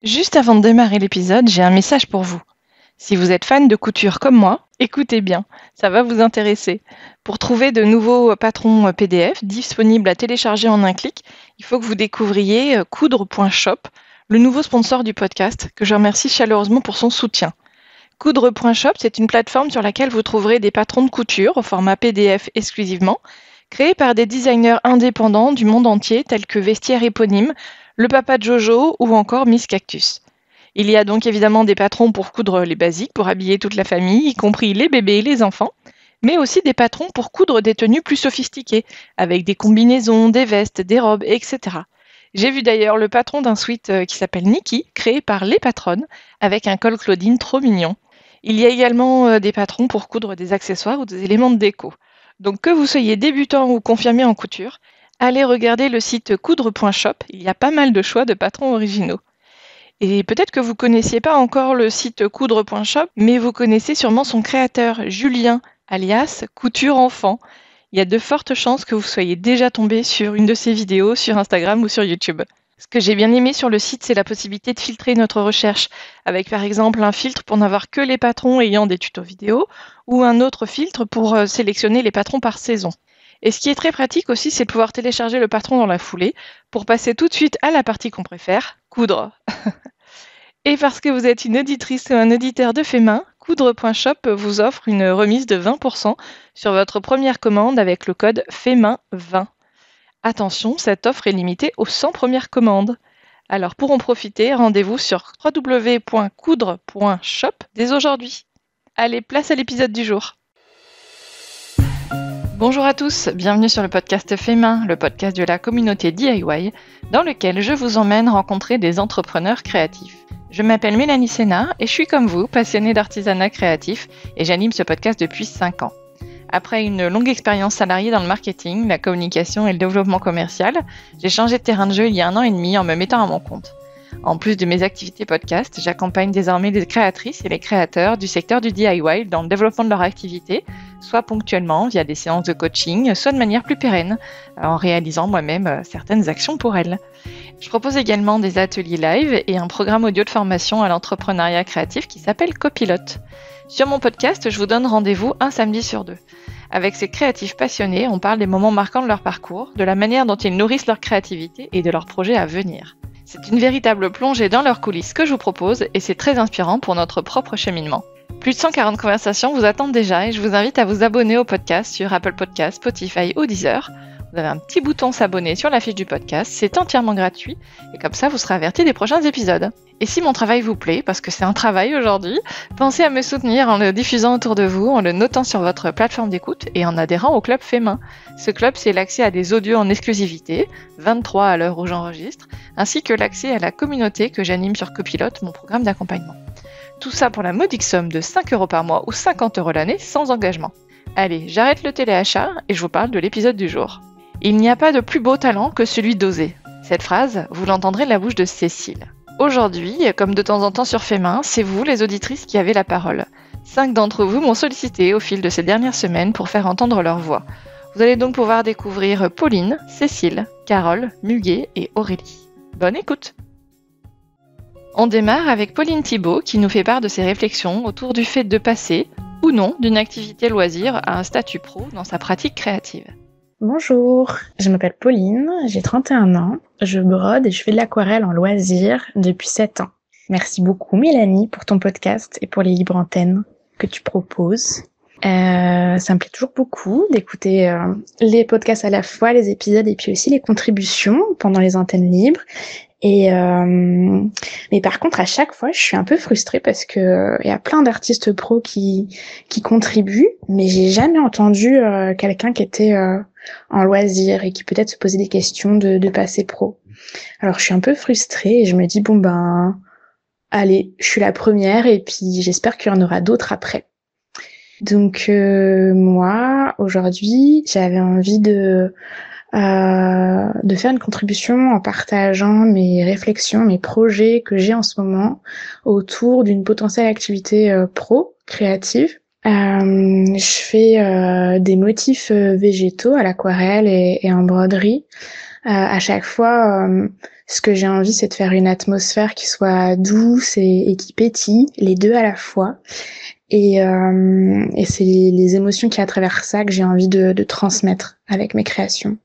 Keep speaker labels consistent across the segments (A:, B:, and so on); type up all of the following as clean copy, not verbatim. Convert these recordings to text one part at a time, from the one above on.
A: Juste avant de démarrer l'épisode, j'ai un message pour vous. Si vous êtes fan de couture comme moi, écoutez bien, ça va vous intéresser. Pour trouver de nouveaux patrons PDF disponibles à télécharger en un clic, il faut que vous découvriez coudre.shop, le nouveau sponsor du podcast, que je remercie chaleureusement pour son soutien. Coudre.shop, c'est une plateforme sur laquelle vous trouverez des patrons de couture au format PDF exclusivement, créés par des designers indépendants du monde entier tels que Vestiaire Éponyme, Le Papa de Jojo ou encore Miss Cactus. Il y a donc évidemment des patrons pour coudre les basiques, pour habiller toute la famille, y compris les bébés et les enfants, mais aussi des patrons pour coudre des tenues plus sophistiquées, avec des combinaisons, des vestes, des robes, etc. J'ai vu d'ailleurs le patron d'un sweat qui s'appelle Nikki, créé par les patronnes, avec un col Claudine trop mignon. Il y a également des patrons pour coudre des accessoires ou des éléments de déco. Donc que vous soyez débutant ou confirmé en couture, allez regarder le site coudre.shop, il y a pas mal de choix de patrons originaux. Et peut-être que vous ne connaissiez pas encore le site coudre.shop, mais vous connaissez sûrement son créateur, Julien, alias Couture Enfant. Il y a de fortes chances que vous soyez déjà tombé sur une de ses vidéos sur Instagram ou sur YouTube. Ce que j'ai bien aimé sur le site, c'est la possibilité de filtrer notre recherche, avec par exemple un filtre pour n'avoir que les patrons ayant des tutos vidéo, ou un autre filtre pour sélectionner les patrons par saison. Et ce qui est très pratique aussi, c'est de pouvoir télécharger le patron dans la foulée, pour passer tout de suite à la partie qu'on préfère, coudre. Et parce que vous êtes une auditrice ou un auditeur de fait main, coudre.shop vous offre une remise de 20% sur votre première commande avec le code FAITMAIN20. Attention, cette offre est limitée aux 100 premières commandes. Alors pour en profiter, rendez-vous sur www.coudre.shop dès aujourd'hui. Allez, place à l'épisode du jour. Bonjour à tous, bienvenue sur le podcast Fait Main, le podcast de la communauté DIY, dans lequel je vous emmène rencontrer des entrepreneurs créatifs. Je m'appelle Mélanie Sénat et je suis comme vous, passionnée d'artisanat créatif et j'anime ce podcast depuis 5 ans. Après une longue expérience salariée dans le marketing, la communication et le développement commercial, j'ai changé de terrain de jeu il y a 1 an et demi en me mettant à mon compte. En plus de mes activités podcast, j'accompagne désormais les créatrices et les créateurs du secteur du DIY dans le développement de leur activité, soit ponctuellement via des séances de coaching, soit de manière plus pérenne, en réalisant moi-même certaines actions pour elles. Je propose également des ateliers live et un programme audio de formation à l'entrepreneuriat créatif qui s'appelle Copilote. Sur mon podcast, je vous donne rendez-vous un samedi sur 2. Avec ces créatifs passionnés, on parle des moments marquants de leur parcours, de la manière dont ils nourrissent leur créativité et de leurs projets à venir. C'est une véritable plongée dans leurs coulisses que je vous propose et c'est très inspirant pour notre propre cheminement. Plus de 140 conversations vous attendent déjà et je vous invite à vous abonner au podcast sur Apple Podcasts, Spotify ou Deezer. Vous avez un petit bouton s'abonner sur la fiche du podcast, c'est entièrement gratuit et comme ça vous serez averti des prochains épisodes. Et si mon travail vous plaît, parce que c'est un travail aujourd'hui, pensez à me soutenir en le diffusant autour de vous, en le notant sur votre plateforme d'écoute et en adhérant au club Fait Main. Ce club, c'est l'accès à des audios en exclusivité, 23 à l'heure où j'enregistre, ainsi que l'accès à la communauté que j'anime sur Copilote, mon programme d'accompagnement. Tout ça pour la modique somme de 5 € par mois ou 50 € l'année sans engagement. Allez, j'arrête le téléachat et je vous parle de l'épisode du jour. Il n'y a pas de plus beau talent que celui d'oser. Cette phrase, vous l'entendrez de la bouche de Cécile. Aujourd'hui, comme de temps en temps sur Fait Main, c'est vous, les auditrices, qui avez la parole. 5 d'entre vous m'ont sollicité au fil de ces dernières semaines pour faire entendre leur voix. Vous allez donc pouvoir découvrir Pauline, Cécile, Carole, Muguet et Aurélie. Bonne écoute! On démarre avec Pauline Thibault qui nous fait part de ses réflexions autour du fait de passer, ou non, d'une activité loisir à un statut pro dans sa pratique créative.
B: Bonjour, je m'appelle Pauline, j'ai 31 ans, je brode et je fais de l'aquarelle en loisir depuis 7 ans. Merci beaucoup Mélanie pour ton podcast et pour les libres antennes que tu proposes. Ça me plaît toujours beaucoup d'écouter les podcasts à la fois, les épisodes et puis aussi les contributions pendant les antennes libres. Mais par contre, à chaque fois, je suis un peu frustrée parce que il y a plein d'artistes pros qui contribuent, mais j'ai jamais entendu quelqu'un qui était en loisir et qui peut-être se posait des questions de passer pro. Alors, je suis un peu frustrée et je me dis bon ben, allez, je suis la première et puis j'espère qu'il y en aura d'autres après. Donc moi, aujourd'hui, j'avais envie de faire une contribution en partageant mes réflexions, mes projets que j'ai en ce moment autour d'une potentielle activité pro, créative. Je fais des motifs végétaux à l'aquarelle et en broderie. À chaque fois, Ce que j'ai envie, c'est de faire une atmosphère qui soit douce et qui pétille, les deux à la fois. Et c'est les émotions qui à travers ça que j'ai envie de transmettre avec mes créations.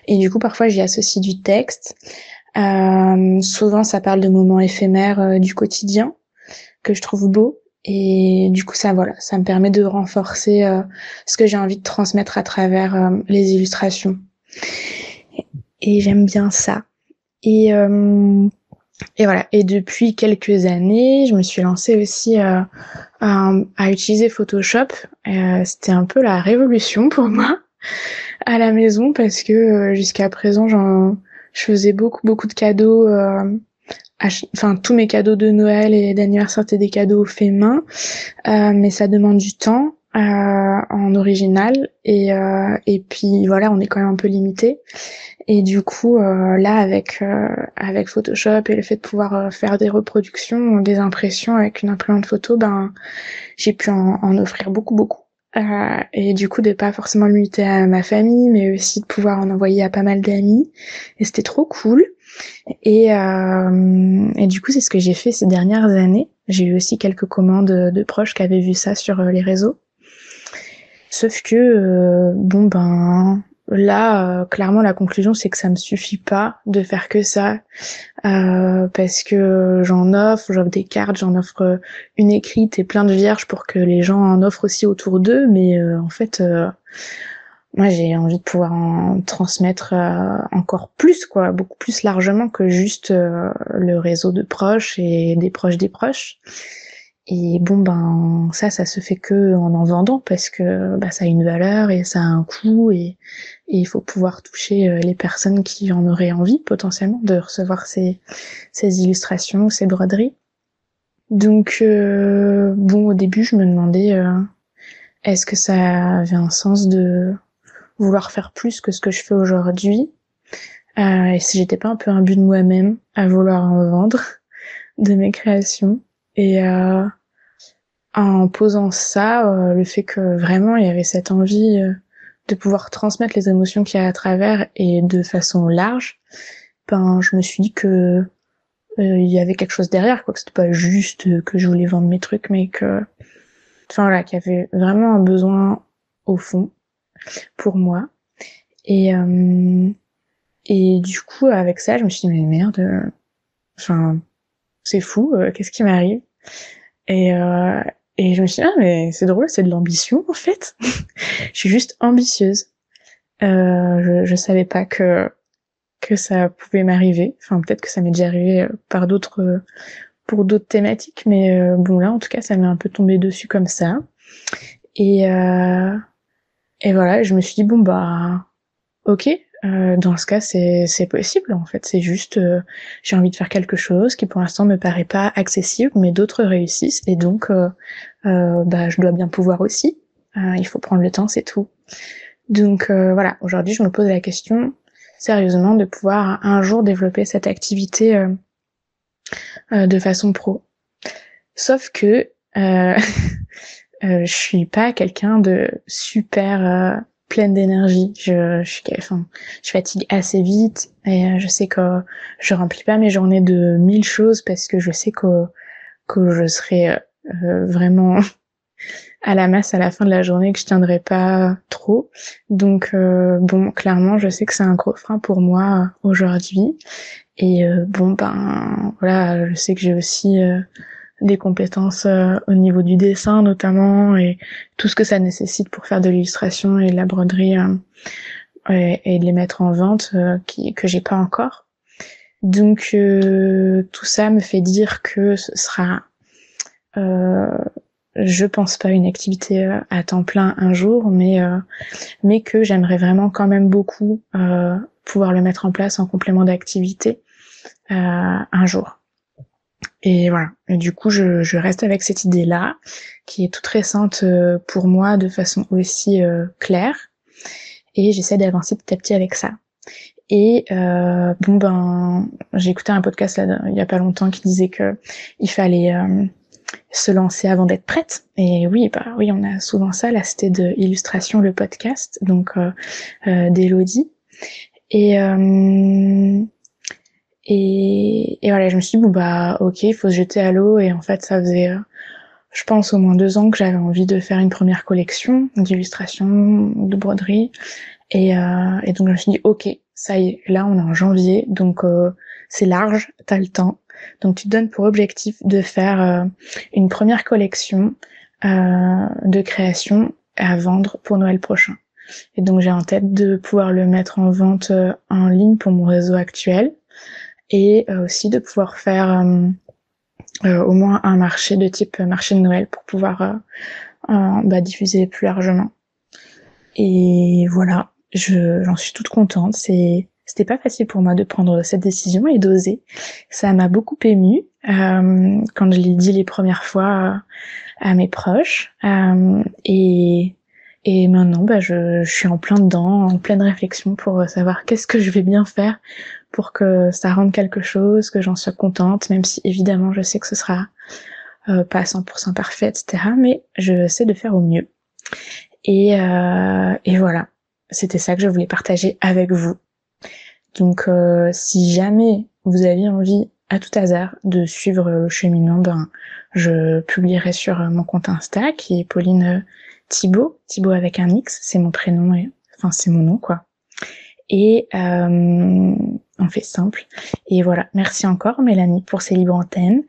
B: Et du coup, parfois, j'y associe du texte. Souvent, ça parle de moments éphémères du quotidien que je trouve beaux. Et du coup, ça me permet de renforcer ce que j'ai envie de transmettre à travers les illustrations. Et j'aime bien ça. Et voilà. Et depuis quelques années, je me suis lancée aussi à utiliser Photoshop. C'était un peu la révolution pour moi à la maison parce que jusqu'à présent, je faisais beaucoup de cadeaux. Enfin, tous mes cadeaux de Noël et d'anniversaire étaient des cadeaux faits main, mais ça demande du temps en original et puis voilà, on est quand même un peu limité. Et du coup, là, avec Photoshop et le fait de pouvoir faire des reproductions, des impressions avec une imprimante photo, ben, j'ai pu en offrir beaucoup. Et du coup, de pas forcément le limiter à ma famille, mais aussi de pouvoir en envoyer à pas mal d'amis. Et c'était trop cool. Et du coup, c'est ce que j'ai fait ces dernières années. J'ai eu aussi quelques commandes de proches qui avaient vu ça sur les réseaux. Sauf que, bon ben, là, clairement, la conclusion, c'est que ça me suffit pas de faire que ça. Parce que j'offre des cartes, j'en offre une écrite et plein de vierges pour que les gens en offrent aussi autour d'eux. Mais en fait, moi, j'ai envie de pouvoir en transmettre encore plus, quoi, beaucoup plus largement que juste le réseau de proches et des proches des proches. Et bon, ben, ça se fait que en vendant parce que bah, ça a une valeur et ça a un coût et il faut pouvoir toucher les personnes qui en auraient envie potentiellement de recevoir ces illustrations ou ces broderies. Donc, bon, au début, je me demandais est-ce que ça avait un sens de vouloir faire plus que ce que je fais aujourd'hui et si j'étais pas un peu un but de moi-même à vouloir en vendre de mes créations. Et en posant ça, le fait que vraiment il y avait cette envie de pouvoir transmettre les émotions qu'il y a à travers et de façon large, ben je me suis dit que il y avait quelque chose derrière, quoi, que c'était pas juste que je voulais vendre mes trucs, mais que, enfin voilà, qu'il y avait vraiment un besoin au fond pour moi. Et du coup avec ça, je me suis dit mais merde, enfin c'est fou, qu'est-ce qui m'arrive? Et je me suis dit, ah, mais c'est drôle, c'est de l'ambition, en fait. Je suis juste ambitieuse. Je savais pas que ça pouvait m'arriver. Enfin, peut-être que ça m'est déjà arrivé pour d'autres thématiques, mais bon, là, en tout cas, ça m'est un peu tombé dessus comme ça. Et voilà, je me suis dit, bon, bah, ok, dans ce cas, c'est possible, en fait. C'est juste, j'ai envie de faire quelque chose qui, pour l'instant, me paraît pas accessible, mais d'autres réussissent, et donc, bah, je dois bien pouvoir aussi. Il faut prendre le temps, c'est tout. Donc, voilà, aujourd'hui, je me pose la question, sérieusement, de pouvoir un jour développer cette activité de façon pro. Sauf que, je suis pas quelqu'un de super pleine d'énergie. Je fatigue assez vite et je sais que je remplis pas mes journées de 1000 choses parce que je sais que je serai vraiment à la masse à la fin de la journée, que je tiendrai pas trop. Donc bon, clairement, je sais que c'est un gros frein pour moi aujourd'hui. Et bon ben voilà, je sais que j'ai aussi des compétences au niveau du dessin notamment et tout ce que ça nécessite pour faire de l'illustration et de la broderie et de les mettre en vente que j'ai pas encore. Donc tout ça me fait dire que ce sera je pense pas une activité à temps plein un jour, mais que j'aimerais vraiment quand même beaucoup pouvoir le mettre en place en complément d'activité un jour. Et voilà. Et du coup, je reste avec cette idée-là, qui est toute récente pour moi, de façon aussi claire. Et j'essaie d'avancer petit à petit avec ça. Et bon ben, j'ai écouté un podcast là, il y a pas longtemps qui disait que il fallait se lancer avant d'être prête. Et oui, bah oui, on a souvent ça. Là, c'était de Illustration le podcast, donc d'Elodie. Et Et voilà, je me suis dit, bon bah ok, il faut se jeter à l'eau. Et en fait, ça faisait, je pense, au moins 2 ans que j'avais envie de faire une première collection d'illustrations, de broderie. Et donc je me suis dit, ok, ça y est, là on est en janvier, donc c'est large, t'as le temps. Donc tu te donnes pour objectif de faire une première collection de création à vendre pour Noël prochain. Et donc j'ai en tête de pouvoir le mettre en vente en ligne pour mon réseau actuel et aussi de pouvoir faire au moins un marché de type marché de Noël pour pouvoir diffuser plus largement. Et voilà, j'en suis toute contente. C'était pas facile pour moi de prendre cette décision et d'oser. Ça m'a beaucoup émue quand je l'ai dit les premières fois à mes proches. Et maintenant, je suis en plein dedans, en pleine réflexion pour savoir qu'est-ce que je vais bien faire pour que ça rende quelque chose, que j'en sois contente, même si évidemment je sais que ce sera pas 100% parfait, etc. Mais je sais de faire au mieux. Et voilà, c'était ça que je voulais partager avec vous. Donc si jamais vous avez envie, à tout hasard, de suivre le cheminement, je publierai sur mon compte Insta, qui est Pauline Thibault avec un X, c'est mon prénom, enfin c'est mon nom quoi. Et on fait simple. Et voilà, merci encore Mélanie pour ces libres antennes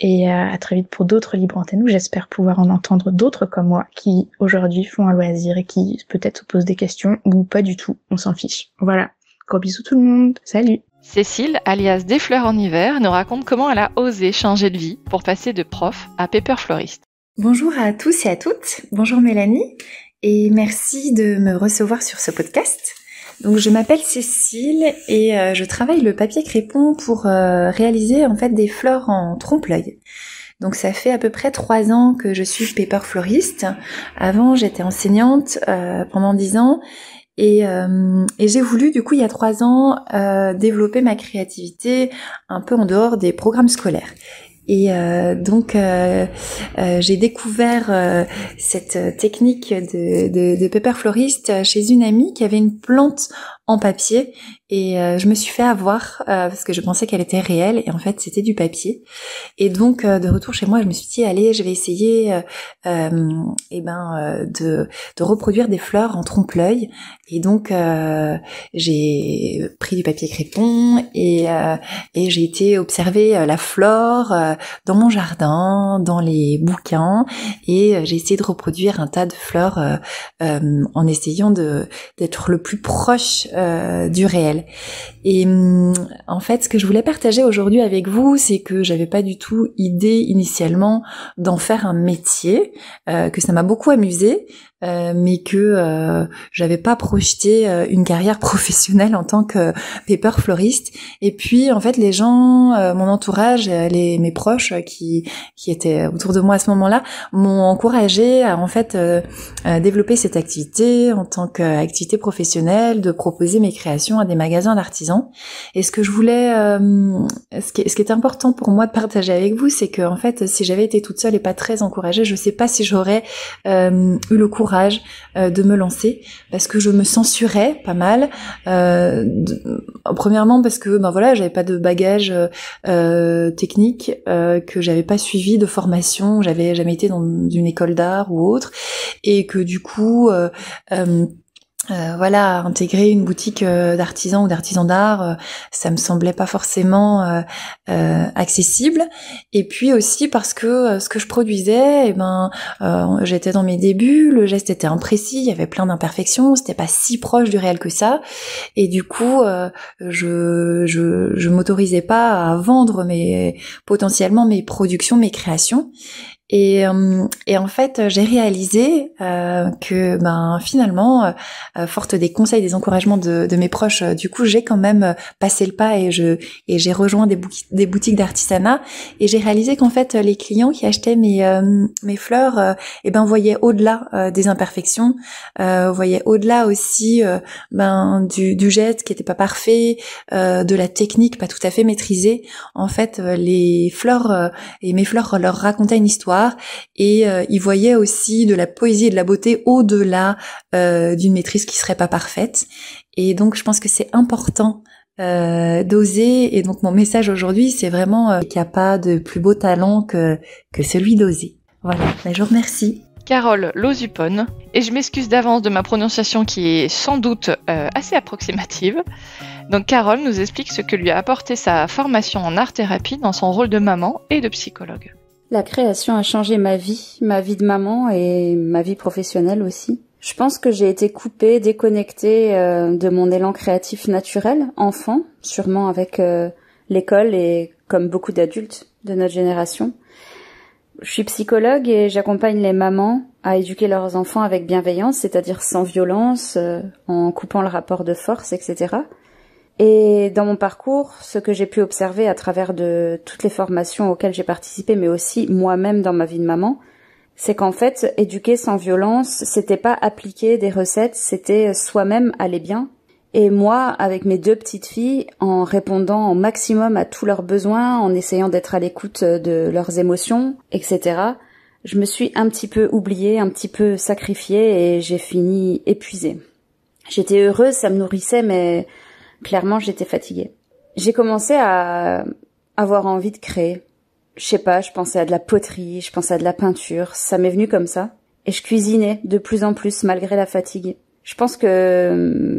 B: et à très vite pour d'autres libres antennes où j'espère pouvoir en entendre d'autres comme moi qui aujourd'hui font un loisir et qui peut-être se posent des questions ou pas du tout, on s'en fiche. Voilà, gros bisous tout le monde, salut.
A: Cécile, alias Des Fleurs en hiver, nous raconte comment elle a osé changer de vie pour passer de prof à paper floriste.
C: Bonjour à tous et à toutes, bonjour Mélanie et merci de me recevoir sur ce podcast. Donc je m'appelle Cécile et je travaille le papier crépon pour réaliser en fait des fleurs en trompe-l'œil. Donc ça fait à peu près 3 ans que je suis paper floriste. Avant j'étais enseignante pendant 10 ans et j'ai voulu du coup il y a 3 ans développer ma créativité un peu en dehors des programmes scolaires. Et donc j'ai découvert cette technique de paper floriste chez une amie qui avait une plante en papier et je me suis fait avoir parce que je pensais qu'elle était réelle et en fait c'était du papier. Et donc de retour chez moi je me suis dit allez je vais essayer de reproduire des fleurs en trompe-l'œil. Et donc j'ai pris du papier crépon et j'ai été observer la flore dans mon jardin, dans les bouquins et j'ai essayé de reproduire un tas de fleurs en essayant d'être le plus proche du réel. Et en fait, ce que je voulais partager aujourd'hui avec vous, c'est que j'avais pas du tout idée initialement d'en faire un métier, que ça m'a beaucoup amusé, mais que j'avais pas projeté une carrière professionnelle en tant que paper floriste. Et puis en fait les gens, mon entourage, mes proches qui étaient autour de moi à ce moment-là m'ont encouragée à en fait développer cette activité en tant qu'activité professionnelle, de proposer mes créations à des magasins d'artisans. Et ce que je voulais, ce qui est important pour moi de partager avec vous, c'est que en fait si j'avais été toute seule et pas très encouragée, je sais pas si j'aurais eu le courage de me lancer parce que je me censurais pas mal. Premièrement parce que j'avais pas de bagage technique, que j'avais pas suivi de formation, j'avais jamais été dans une école d'art ou autre, et que du coup intégrer une boutique d'artisans ou d'artisans d'art, ça me semblait pas forcément accessible. Et puis aussi parce que ce que je produisais, j'étais dans mes débuts, le geste était imprécis, il y avait plein d'imperfections, c'était pas si proche du réel que ça. Et du coup, je m'autorisais pas à vendre potentiellement mes productions, mes créations. Et en fait, j'ai réalisé que finalement, forte des conseils, des encouragements de mes proches, du coup, j'ai quand même passé le pas et j'ai rejoint des boutiques d'artisanat. Et j'ai réalisé qu'en fait, les clients qui achetaient mes fleurs, voyaient au-delà des imperfections, voyaient au-delà aussi du geste qui était pas parfait, de la technique pas tout à fait maîtrisée. En fait, les fleurs et mes fleurs leur racontaient une histoire. Et ils voyaient aussi de la poésie et de la beauté au-delà d'une maîtrise qui serait pas parfaite. Et donc je pense que c'est important d'oser. Et donc mon message aujourd'hui, c'est vraiment qu'il n'y a pas de plus beau talent que celui d'oser. Voilà, je vous remercie.
A: Carole Lozupone, et je m'excuse d'avance de ma prononciation qui est sans doute assez approximative. Donc Carole nous explique ce que lui a apporté sa formation en art-thérapie dans son rôle de maman et de psychologue.
D: La création a changé ma vie de maman et ma vie professionnelle aussi. Je pense que j'ai été coupée, déconnectée de mon élan créatif naturel, enfant, sûrement avec l'école et comme beaucoup d'adultes de notre génération. Je suis psychologue et j'accompagne les mamans à éduquer leurs enfants avec bienveillance, c'est-à-dire sans violence, en coupant le rapport de force, etc. Et dans mon parcours, ce que j'ai pu observer à travers de toutes les formations auxquelles j'ai participé, mais aussi moi-même dans ma vie de maman, c'est qu'en fait, éduquer sans violence, c'était pas appliquer des recettes, c'était soi-même aller bien. Et moi, avec mes 2 petites filles, en répondant au maximum à tous leurs besoins, en essayant d'être à l'écoute de leurs émotions, etc., je me suis un petit peu oubliée, un petit peu sacrifiée et j'ai fini épuisée. J'étais heureuse, ça me nourrissait, mais clairement, j'étais fatiguée. J'ai commencé à avoir envie de créer. Je sais pas, je pensais à de la poterie, je pensais à de la peinture, ça m'est venu comme ça. Et je cuisinais de plus en plus malgré la fatigue. Je pense que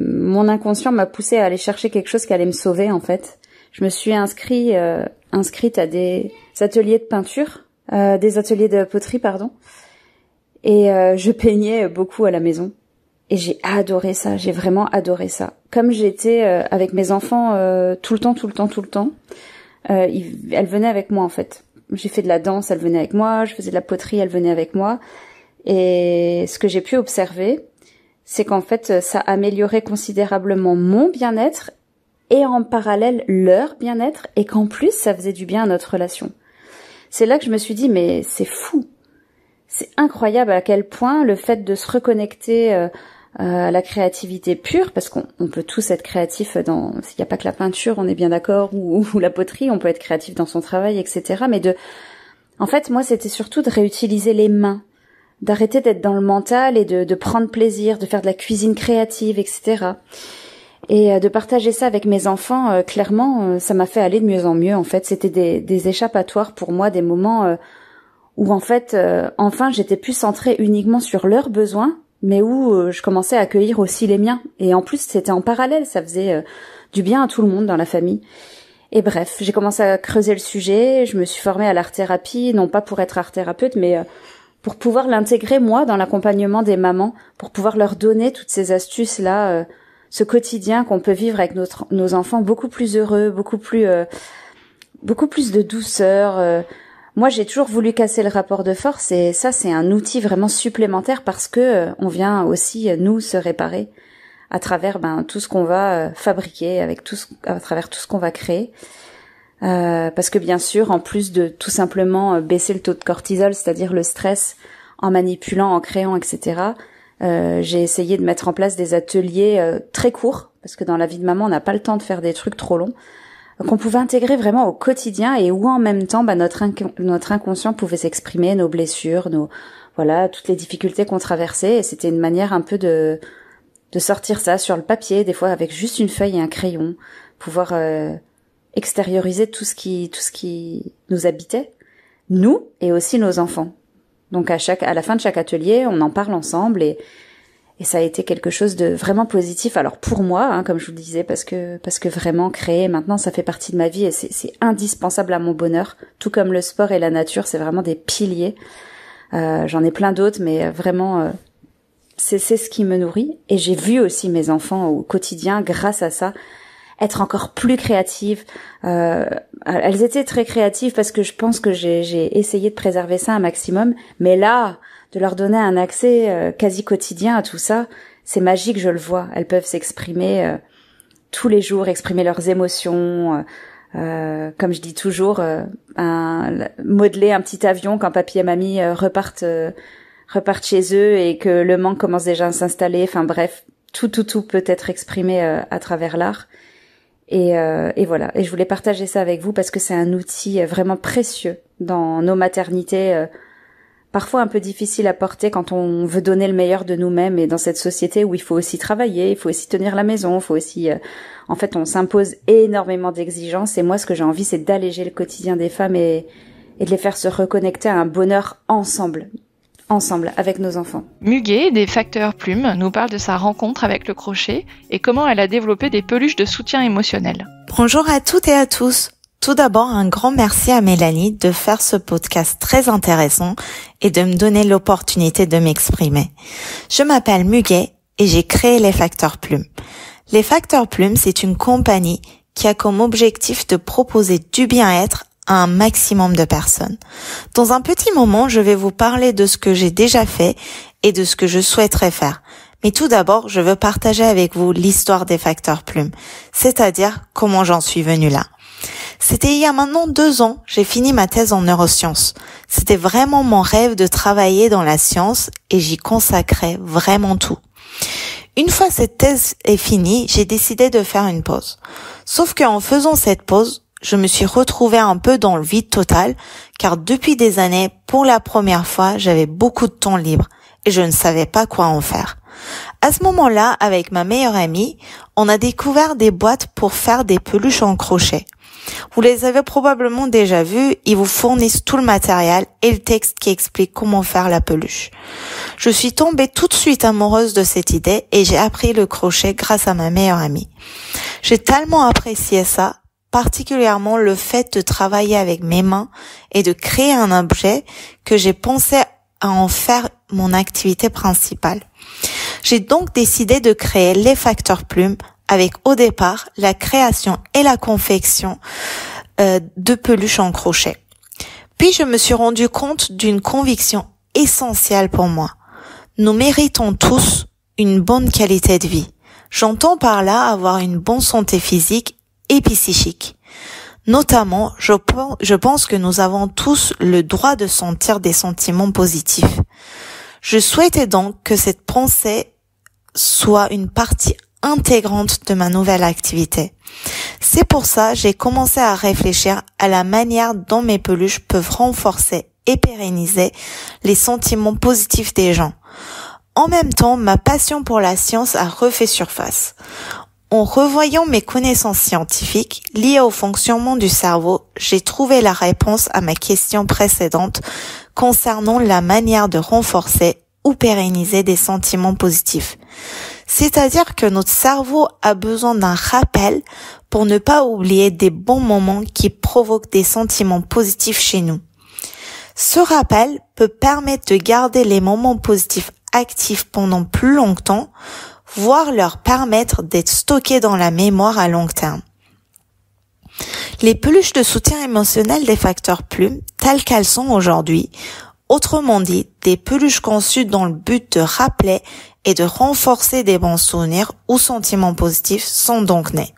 D: mon inconscient m'a poussée à aller chercher quelque chose qui allait me sauver, en fait. Je me suis inscrite à des ateliers de peinture, des ateliers de poterie, pardon. Et je peignais beaucoup à la maison. Et j'ai adoré ça, j'ai vraiment adoré ça. Comme j'étais avec mes enfants tout le temps, elles venaient avec moi, en fait. J'ai fait de la danse, elles venaient avec moi, je faisais de la poterie, elles venaient avec moi. Et ce que j'ai pu observer, c'est qu'en fait, ça améliorait considérablement mon bien-être et en parallèle leur bien-être et qu'en plus, ça faisait du bien à notre relation. C'est là que je me suis dit, mais c'est fou. C'est incroyable à quel point le fait de se reconnecter à la créativité pure, parce qu'on peut tous être créatifs s'il n'y a pas que la peinture, on est bien d'accord, ou la poterie, on peut être créatif dans son travail, etc. Mais en fait, moi, c'était surtout de réutiliser les mains, d'arrêter d'être dans le mental et de prendre plaisir, de faire de la cuisine créative, etc. Et de partager ça avec mes enfants, clairement, ça m'a fait aller de mieux en mieux. En fait, c'était des échappatoires pour moi, des moments où en fait, enfin, j'étais plus centrée uniquement sur leurs besoins, mais où je commençais à accueillir aussi les miens. Et en plus, c'était en parallèle, ça faisait du bien à tout le monde dans la famille. Et bref, j'ai commencé à creuser le sujet, je me suis formée à l'art-thérapie, non pas pour être art-thérapeute, mais pour pouvoir l'intégrer, moi, dans l'accompagnement des mamans, pour pouvoir leur donner toutes ces astuces-là, ce quotidien qu'on peut vivre avec nos enfants beaucoup plus heureux, beaucoup plus de douceur. Moi, j'ai toujours voulu casser le rapport de force et ça, c'est un outil vraiment supplémentaire parce que on vient aussi, nous, se réparer à travers tout ce qu'on va fabriquer, à travers tout ce qu'on va créer. Parce que bien sûr, en plus de tout simplement baisser le taux de cortisol, c'est-à-dire le stress, en manipulant, en créant, etc., j'ai essayé de mettre en place des ateliers très courts, parce que dans la vie de maman, on n'a pas le temps de faire des trucs trop longs, qu'on pouvait intégrer vraiment au quotidien et où en même temps, notre inconscient pouvait s'exprimer, nos blessures, toutes les difficultés qu'on traversait. Et c'était une manière un peu de sortir ça sur le papier, des fois avec juste une feuille et un crayon, pouvoir extérioriser tout ce qui nous habitait, nous et aussi nos enfants. Donc à la fin de chaque atelier, on en parle ensemble et ça a été quelque chose de vraiment positif. Alors pour moi, comme je vous le disais, parce que vraiment créer maintenant, ça fait partie de ma vie et c'est indispensable à mon bonheur. Tout comme le sport et la nature, c'est vraiment des piliers. J'en ai plein d'autres, mais vraiment, c'est ce qui me nourrit. Et j'ai vu aussi mes enfants au quotidien, grâce à ça, être encore plus créatives. Elles étaient très créatives parce que je pense que j'ai essayé de préserver ça un maximum. Mais là, de leur donner un accès quasi quotidien à tout ça, c'est magique, je le vois. Elles peuvent s'exprimer tous les jours, exprimer leurs émotions. Comme je dis toujours, modeler un petit avion quand papy et mamie repartent chez eux et que le manque commence déjà à s'installer. Enfin bref, tout peut être exprimé à travers l'art. Et voilà. Et je voulais partager ça avec vous parce que c'est un outil vraiment précieux dans nos maternités parfois un peu difficile à porter quand on veut donner le meilleur de nous-mêmes, et dans cette société où il faut aussi travailler, il faut aussi tenir la maison, il faut aussi en fait on s'impose énormément d'exigences, et moi ce que j'ai envie c'est d'alléger le quotidien des femmes et de les faire se reconnecter à un bonheur ensemble avec nos enfants.
A: Muguet, des Facteurs Plumes, nous parle de sa rencontre avec le crochet et comment elle a développé des peluches de soutien émotionnel.
E: Bonjour à toutes et à tous. Tout d'abord, un grand merci à Mélanie de faire ce podcast très intéressant et de me donner l'opportunité de m'exprimer. Je m'appelle Muguet et j'ai créé les Facteurs Plumes. Les Facteurs Plumes, c'est une compagnie qui a comme objectif de proposer du bien-être à un maximum de personnes. Dans un petit moment, je vais vous parler de ce que j'ai déjà fait et de ce que je souhaiterais faire. Mais tout d'abord, je veux partager avec vous l'histoire des Facteurs Plumes, c'est-à-dire comment j'en suis venue là. C'était il y a maintenant 2 ans, j'ai fini ma thèse en neurosciences. C'était vraiment mon rêve de travailler dans la science et j'y consacrais vraiment tout. Une fois cette thèse est finie, j'ai décidé de faire une pause. Sauf qu'en faisant cette pause, je me suis retrouvée un peu dans le vide total, car depuis des années, pour la première fois, j'avais beaucoup de temps libre et je ne savais pas quoi en faire. À ce moment-là, avec ma meilleure amie, on a découvert des boîtes pour faire des peluches en crochet. Vous les avez probablement déjà vus, ils vous fournissent tout le matériel et le texte qui explique comment faire la peluche. Je suis tombée tout de suite amoureuse de cette idée et j'ai appris le crochet grâce à ma meilleure amie. J'ai tellement apprécié ça, particulièrement le fait de travailler avec mes mains et de créer un objet, que j'ai pensé à en faire mon activité principale. J'ai donc décidé de créer les Facteurs Plumes avec au départ la création et la confection de peluches en crochet. Puis je me suis rendu compte d'une conviction essentielle pour moi. Nous méritons tous une bonne qualité de vie. J'entends par là avoir une bonne santé physique et psychique. Notamment, je pense que nous avons tous le droit de sentir des sentiments positifs. Je souhaitais donc que cette pensée soit une partie intégrante de ma nouvelle activité. C'est pour ça que j'ai commencé à réfléchir à la manière dont mes peluches peuvent renforcer et pérenniser les sentiments positifs des gens. En même temps, ma passion pour la science a refait surface. En revoyant mes connaissances scientifiques liées au fonctionnement du cerveau, j'ai trouvé la réponse à ma question précédente concernant la manière de renforcer ou pérenniser des sentiments positifs. C'est-à-dire que notre cerveau a besoin d'un rappel pour ne pas oublier des bons moments qui provoquent des sentiments positifs chez nous. Ce rappel peut permettre de garder les moments positifs actifs pendant plus longtemps, voire leur permettre d'être stockés dans la mémoire à long terme. Les peluches de soutien émotionnel des Facteurs Plumes, telles qu'elles sont aujourd'hui, autrement dit, des peluches conçues dans le but de rappeler et de renforcer des bons souvenirs ou sentiments positifs, sont donc nées.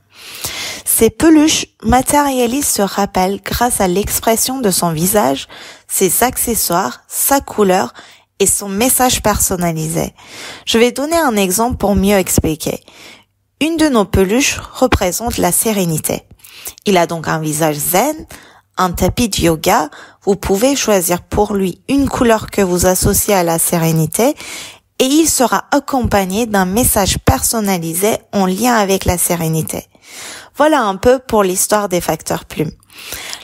E: Ces peluches matérialisent ce rappel grâce à l'expression de son visage, ses accessoires, sa couleur et son message personnalisé. Je vais donner un exemple pour mieux expliquer. Une de nos peluches représente la sérénité. Il a donc un visage zen, un tapis de yoga. Vous pouvez choisir pour lui une couleur que vous associez à la sérénité et il sera accompagné d'un message personnalisé en lien avec la sérénité. Voilà un peu pour l'histoire des Facteurs Plumes.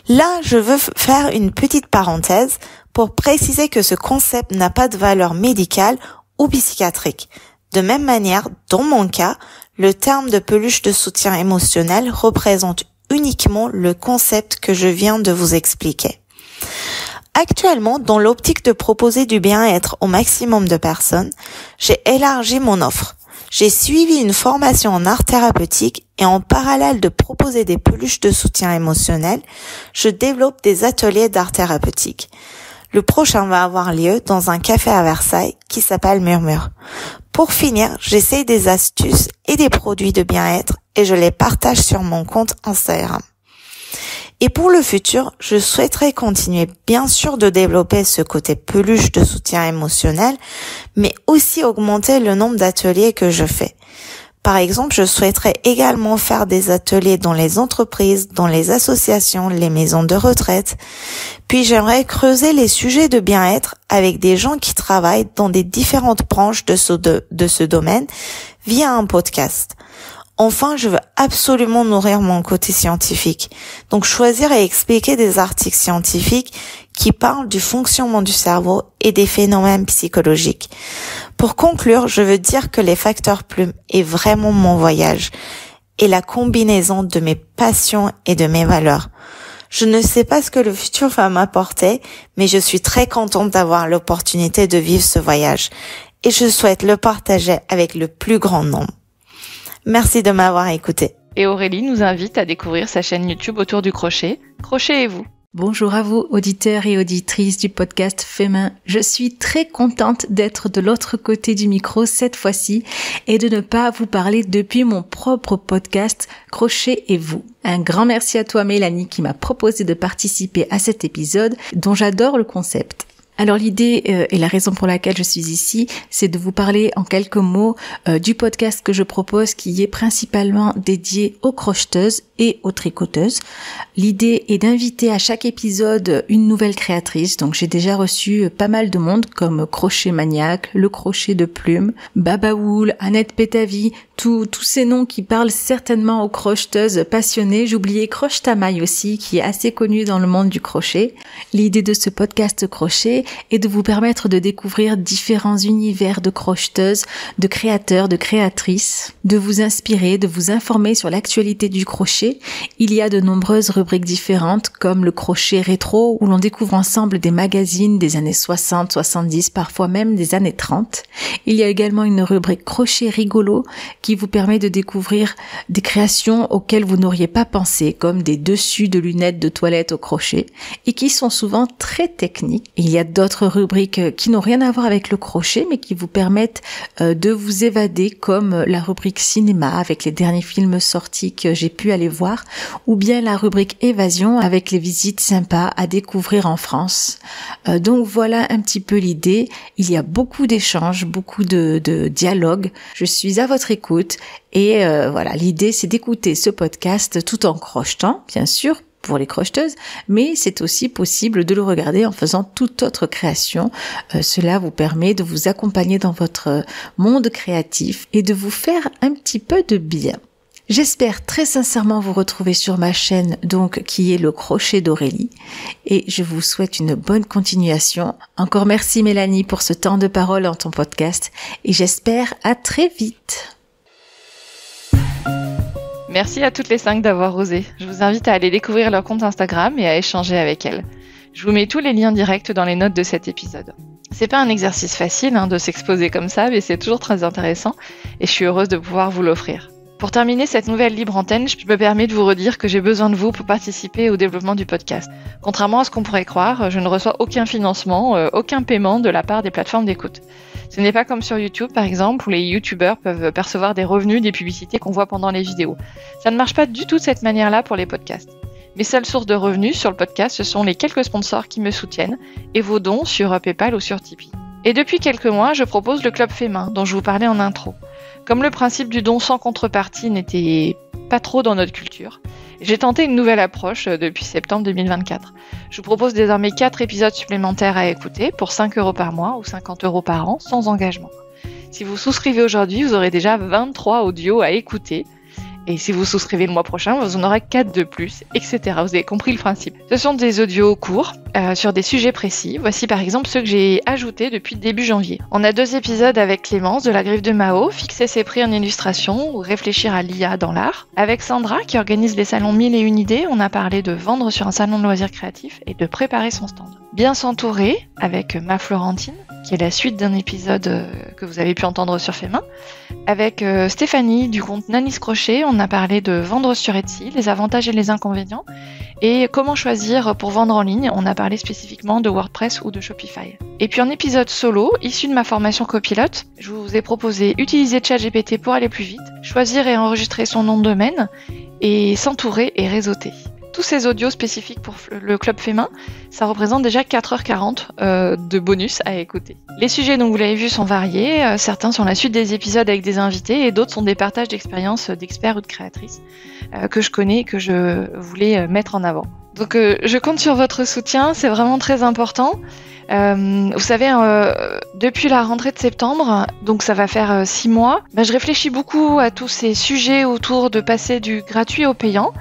E: Là, je veux faire une petite parenthèse pour préciser que ce concept n'a pas de valeur médicale ou psychiatrique. De même manière, dans mon cas, le terme de peluche de soutien émotionnel représente uniquement le concept que je viens de vous expliquer. Actuellement, dans l'optique de proposer du bien-être au maximum de personnes, j'ai élargi mon offre. J'ai suivi une formation en art thérapeutique et en parallèle de proposer des peluches de soutien émotionnel, je développe des ateliers d'art thérapeutique. Le prochain va avoir lieu dans un café à Versailles qui s'appelle Murmure. Pour finir, j'essaye des astuces et des produits de bien-être et je les partage sur mon compte Instagram. Et pour le futur, je souhaiterais continuer bien sûr de développer ce côté peluche de soutien émotionnel, mais aussi augmenter le nombre d'ateliers que je fais. Par exemple, je souhaiterais également faire des ateliers dans les entreprises, dans les associations, les maisons de retraite. Puis j'aimerais creuser les sujets de bien-être avec des gens qui travaillent dans des différentes branches de ce domaine via un podcast. Enfin, je veux absolument nourrir mon côté scientifique. Donc choisir et expliquer des articles scientifiques qui parlent du fonctionnement du cerveau et des phénomènes psychologiques. Pour conclure, je veux dire que les facteurs plumes est vraiment mon voyage et la combinaison de mes passions et de mes valeurs. Je ne sais pas ce que le futur va m'apporter, mais je suis très contente d'avoir l'opportunité de vivre ce voyage et je souhaite le partager avec le plus grand nombre. Merci de m'avoir écouté.
A: Et Aurélie nous invite à découvrir sa chaîne YouTube autour du crochet. Crochet et vous.
F: Bonjour à vous, auditeurs et auditrices du podcast Fémin. Je suis très contente d'être de l'autre côté du micro cette fois-ci et de ne pas vous parler depuis mon propre podcast Crochet et vous. Un grand merci à toi Mélanie qui m'a proposé de participer à cet épisode dont j'adore le concept. Alors l'idée et la raison pour laquelle je suis ici, c'est de vous parler en quelques mots du podcast que je propose qui est principalement dédié aux crocheteuses et aux tricoteuses. L'idée est d'inviter à chaque épisode une nouvelle créatrice. Donc j'ai déjà reçu pas mal de monde comme Crochet Maniaque, Le Crochet de Plume, Babaoul, Annette Pétavie, tous ces noms qui parlent certainement aux crocheteuses passionnées. J'oubliais Crochetamaille aussi qui est assez connue dans le monde du crochet. L'idée de ce podcast crochet est de vous permettre de découvrir différents univers de crocheteuses, de créateurs, de créatrices, de vous inspirer, de vous informer sur l'actualité du crochet. Il y a de nombreuses rubriques différentes comme le crochet rétro où l'on découvre ensemble des magazines des années 60, 70, parfois même des années 30. Il y a également une rubrique crochet rigolo qui vous permet de découvrir des créations auxquelles vous n'auriez pas pensé comme des dessus de lunettes de toilette au crochet et qui sont souvent très techniques. Il y a d'autres rubriques qui n'ont rien à voir avec le crochet mais qui vous permettent de vous évader comme la rubrique cinéma avec les derniers films sortis que j'ai pu aller voir ou bien la rubrique évasion avec les visites sympas à découvrir en France. Donc voilà un petit peu l'idée. Il y a beaucoup d'échanges, beaucoup de dialogues. Je suis à votre écoute et voilà, l'idée c'est d'écouter ce podcast tout en crochetant, bien sûr, pour les crocheteuses, mais c'est aussi possible de le regarder en faisant toute autre création. Cela vous permet de vous accompagner dans votre monde créatif et de vous faire un petit peu de bien. J'espère très sincèrement vous retrouver sur ma chaîne, donc qui est le crochet d'Aurélie, et je vous souhaite une bonne continuation. Encore merci Mélanie pour ce temps de parole dans ton podcast, et j'espère à très vite.
A: Merci à toutes les 5 d'avoir osé. Je vous invite à aller découvrir leur compte Instagram et à échanger avec elles. Je vous mets tous les liens directs dans les notes de cet épisode. C'est pas un exercice facile de s'exposer comme ça, mais c'est toujours très intéressant et je suis heureuse de pouvoir vous l'offrir. Pour terminer cette nouvelle libre antenne, je me permets de vous redire que j'ai besoin de vous pour participer au développement du podcast. Contrairement à ce qu'on pourrait croire, je ne reçois aucun financement, aucun paiement de la part des plateformes d'écoute. Ce n'est pas comme sur YouTube par exemple où les youtubeurs peuvent percevoir des revenus des publicités qu'on voit pendant les vidéos. Ça ne marche pas du tout de cette manière-là pour les podcasts. Mes seules sources de revenus sur le podcast, ce sont les quelques sponsors qui me soutiennent et vos dons sur PayPal ou sur Tipeee. Et depuis quelques mois, je propose le Club Fémin dont je vous parlais en intro. Comme le principe du don sans contrepartie n'était pas trop dans notre culture, j'ai tenté une nouvelle approche depuis septembre 2024. Je vous propose désormais 4 épisodes supplémentaires à écouter pour 5 € par mois ou 50 € par an sans engagement. Si vous souscrivez aujourd'hui, vous aurez déjà 23 audios à écouter. Et si vous souscrivez le mois prochain, vous en aurez 4 de plus, etc. Vous avez compris le principe. Ce sont des audios courts sur des sujets précis. Voici par exemple ceux que j'ai ajoutés depuis début janvier. On a 2 épisodes avec Clémence de la Griffe de Mao, fixer ses prix en illustration ou réfléchir à l'IA dans l'art. Avec Sandra qui organise les salons 1001 idées, on a parlé de vendre sur un salon de loisirs créatifs et de préparer son stand. Bien s'entourer avec Ma Florentine, qui est la suite d'un épisode que vous avez pu entendre sur Fémin. Avec Stéphanie du compte Nanis Crochet, on a parlé de vendre sur Etsy, les avantages et les inconvénients, et comment choisir pour vendre en ligne. On a parlé spécifiquement de WordPress ou de Shopify. Et puis en épisode solo, issu de ma formation copilote, je vous ai proposé utiliser ChatGPT pour aller plus vite, choisir et enregistrer son nom de domaine, et s'entourer et réseauter. tous ces audios spécifiques pour le Club Fémin, ça représente déjà 4h40 de bonus à écouter. Les sujets, donc vous l'avez vu, sont variés. Certains sont la suite des épisodes avec des invités et d'autres sont des partages d'expériences d'experts ou de créatrices que je connais et que je voulais mettre en avant. Donc je compte sur votre soutien, c'est vraiment très important. Vous savez, depuis la rentrée de septembre, donc ça va faire 6 mois, je réfléchis beaucoup à tous ces sujets autour de passer du gratuit au payant.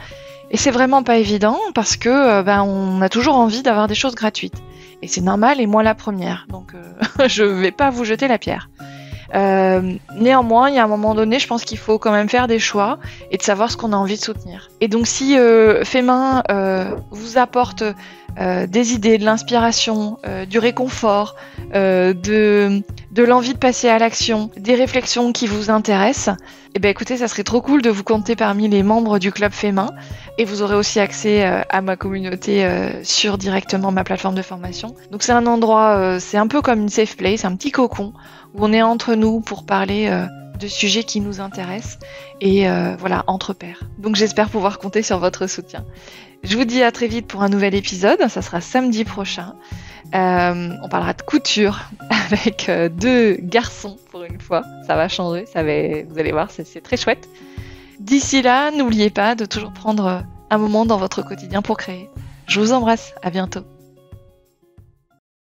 A: Et c'est vraiment pas évident parce que on a toujours envie d'avoir des choses gratuites. Et c'est normal, et moi la première. Donc je vais pas vous jeter la pierre. Néanmoins, il y a un moment donné, je pense qu'il faut quand même faire des choix et de savoir ce qu'on a envie de soutenir. Et donc si Fémin vous apporte des idées, de l'inspiration, du réconfort, de l'envie de passer à l'action, des réflexions qui vous intéressent, écoutez, ça serait trop cool de vous compter parmi les membres du Club Fémin. Et vous aurez aussi accès à ma communauté sur directement ma plateforme de formation. Donc c'est un endroit, c'est un peu comme une safe place, un petit cocon où on est entre nous pour parler de sujets qui nous intéressent et voilà, entre pairs. Donc j'espère pouvoir compter sur votre soutien. Je vous dis à très vite pour un nouvel épisode, ça sera samedi prochain. On parlera de couture avec 2 garçons pour une fois. Ça va changer, vous allez voir, c'est très chouette. D'ici là, n'oubliez pas de toujours prendre un moment dans votre quotidien pour créer. Je vous embrasse, à bientôt.